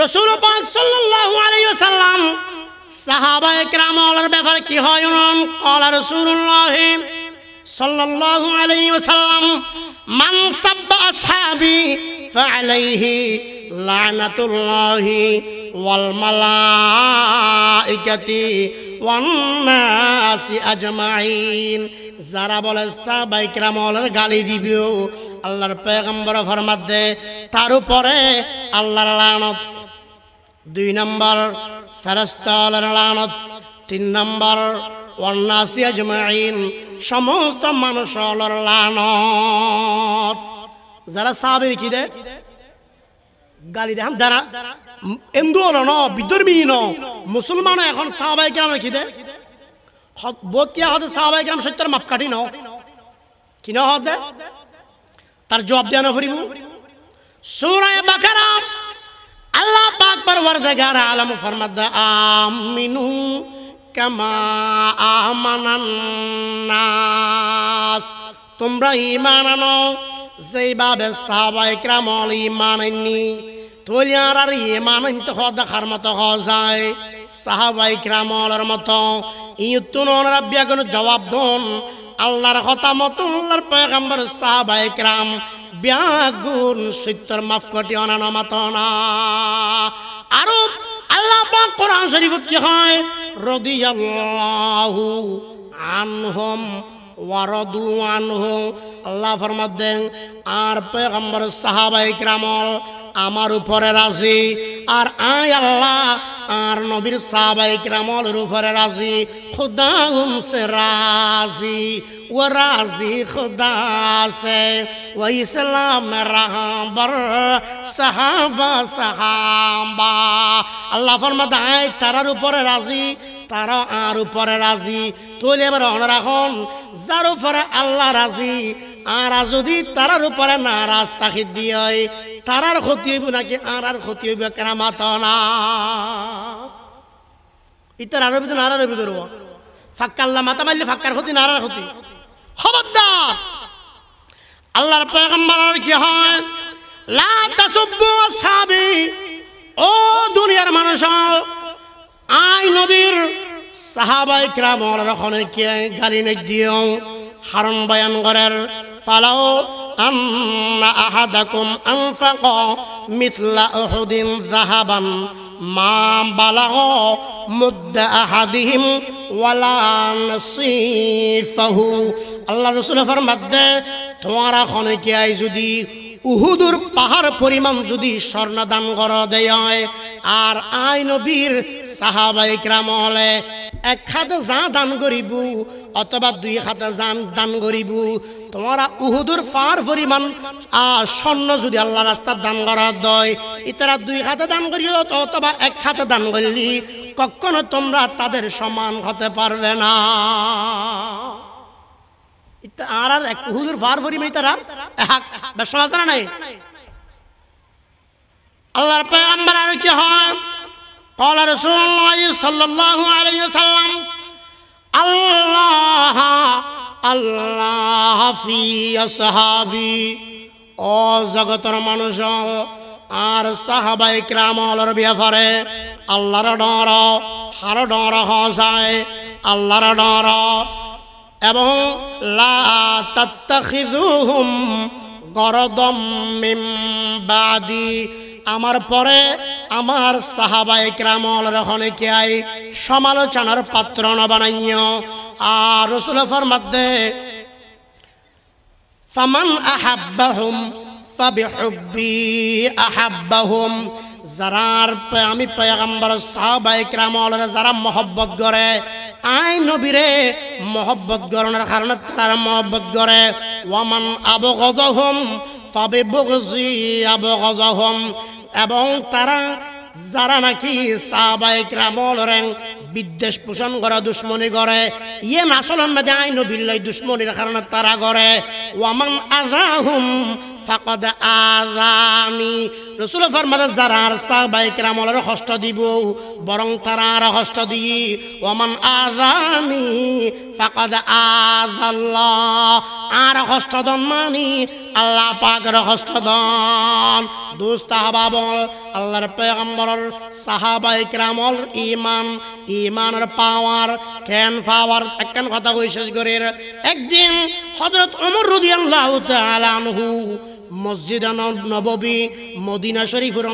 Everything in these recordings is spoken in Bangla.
রাসূল পাক সাল্লাল্লাহু আলাইহি ওয়াসাল্লাম সাহাবায়ে কেরামের ব্যাপারে কি হয় জানেন? ক্বালা রাসূলুল্লাহ সাল্লাল্লাহু আলাইহি ওয়াসাল্লাম মান সাব্বা আসহাবি ফাআলাইহি লানাতুল্লাহি ওয়াল মালাইকাতি ওয়ান নাসি আজমাইন। যারা বলে সাহাবায়ে কেরামের গালি দিবেও আল্লাহর পয়গম্বর ফরমাত দে তার উপরে আল্লাহর লানত। 2 নম্বর ফেরেশতাদের লানত। 3 নম্বর ওয়ান নাসি আজমাইন, সমস্ত মানুষের লানত। যারা সাহাবে কি দে গালি দেন যারা হিন্দু হলো ন বিধর্মী ন মুসলমান এখন সাহাবায়ে কেরাম কি দে বকিয়া হতে সাহাবায়ে কেরাম সত্যের মাপকাঠি ন কি না হতে তার জবাব দেওয়া ফুরিব। সূরা বাকারা আল্লাহ পাক পরওয়ারদিগার আলম ফরমাতে আমিনু কামা আমানান নাস, তোমরা ঈমান আনো যেভাবে সাহাবায়ে কেরাম ঈমান আননি। তোলিয়ার আর ঈমান আনতে দেখার মতো হওয়া যায় সাহাবায়ে কেরামের মতো ইয়তুন রাব্বিয়া কোন জবাব দন আল্লাহর কথা মতো আল্লাহর পয়গম্বর সাহাবায়ে কেরাম ব্যাগুন সত্যর মাফকাটি অনানো মতো না। আরো আল্লাহ পাক কোরআন শরীফত কি হয় রাদিয়াল্লাহু আনহুম ওয়া রাদু আনহু। আল্লাহ ফরমাত দেন আর পয়গম্বর সাহাবায়ে কেরাম আমার উপরে রাজি আর আয় আল্লাহ আর নবীর সাহাবায়ে কেরামের উপরে রাজি। খুদা উনসে রাজি ও রাজি খুদা সে ও ইসলাম রাহবার সাহাবা সাহাবা। আল্লাহ ফরমাতে আয় তারার উপরে রাজি তারা আর উপরে রাজি। তোলে এবার মনে রাখুন যার উপরে আল্লাহ রাজি আর যদি তারার উপরে নারাজ তাকে দিয়ে তারার ক্ষতি হইব নাকি আর ক্ষতি হইব কেরামত না। ইতার আরো ভিতরে নারার ভিতরে ফাক্কাল্লা মাথা মারলে ফাক্কার ক্ষতি নারার ক্ষতি। খবরদার আল্লাহর পয়গম্বর কি হয় লা তাসুব্বু আসহাবি, ও দুনিয়ার মানুষ আই নবীর সাহাবায়ে কেরামের ওখানে কে গালি না দিও হারম বয়ান করার ফালাও আন্না আহাদাকুম আনফাকা মিথলা উহুদিন যাহাবান মা বালাগা মুদ্দা আহাদিহিম ওয়ালা নাসিফাহু। আল্লাহ রাসূল ফরমাতে তোমারা ওখানে কে আই যদি উহুদুর পাহাড় পরিমাণ যদি স্বর্ণ দান করা দেয় আর আই নবীর সাহাবায়ে কেরাম হলে 1 হাত যা দান করিব অথবা 2 হাত দান করিব, তোমরা উহুদুর পাহাড় পরিমাণ স্বর্ণ যদি আল্লাহ রাস্তায় দান করা দেয় ইতারা 2 হাতে দান করিও অথবা 1 হাতে দান করলি কখনো তোমরা তাদের সমান হতে পারবে না। আর আর এক হুজুর ফার ভরি মেই তারা এক বেশনা আছে না নাই। আল্লাহর পয়গম্বর আর কি হয় قال رسول الله صلى الله عليه وسلم الله الله في اصحابي, ও জগতের মানুষ আর সাহাবায়ে কেরামের ব্যাপারে আল্লাহর ডর হার ডর হওয়া যায় আল্লাহর ডর এবং লা তাত্তাখিযুহুম গরদাম মিন বাদি, আমার পরে আমার সাহাবায়ে কেরামের ওখানে কে আই সমালোচনার পাত্র না বানাইও। আর রাসূল ফরমাতে ফামান আহাব্বাহুম ফাবিহুব্বি আহাব্বাহুম, যারার আমি পয়গম্বর সাহাবায়ে কেরামের যারা মহব্বত করে আই নবীরে মহব্বত করার কারণে তারা মহব্বত করে। ওয়ামান আবগাযাহুম ফাবিবুগযি আবগাযাহুম, এবং তারা যারা নাকি সাহাবায়ে কেরামের বিদ্বেষ পোষণ করে দুশ্মনী করে ইয়ে আসলের মধ্যে আই নবীর দুশ্মনীর কারণে তারা করে। ওয়ামান আযাহুম ফাকাদ আযানি, রাসূল ফরমাতে যারা আর সাহাবায়ে কেরামের কষ্ট দিব বরং তারা আর কষ্ট দিয়ে ওমান আযানি ফাকাদ আযাল্লাহ আর কষ্ট দন মানি আল্লাহ পাকের কষ্ট দন। দোস্ত আহবাবল আল্লাহর পয়গম্বরের সাহাবায়ে কেরামর ইমানের পাওয়ার কেন পাওয়ার একখান কথা কই শেষ করে। একদিন হযরত ওমর রাদিয়াল্লাহু তাআলা আনহু মসজিদ নববী মদিনা শরীফের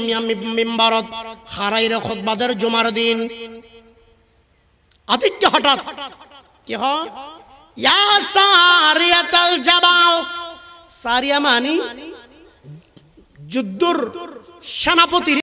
মিম্বারত খারাইর খুতবাদের জুমার দিন আদিত্য হঠাৎ কি হয় ইয়া সারিয়াতাল জাবাল, সারিয়া মানি যুদ্ধর সেনাপতি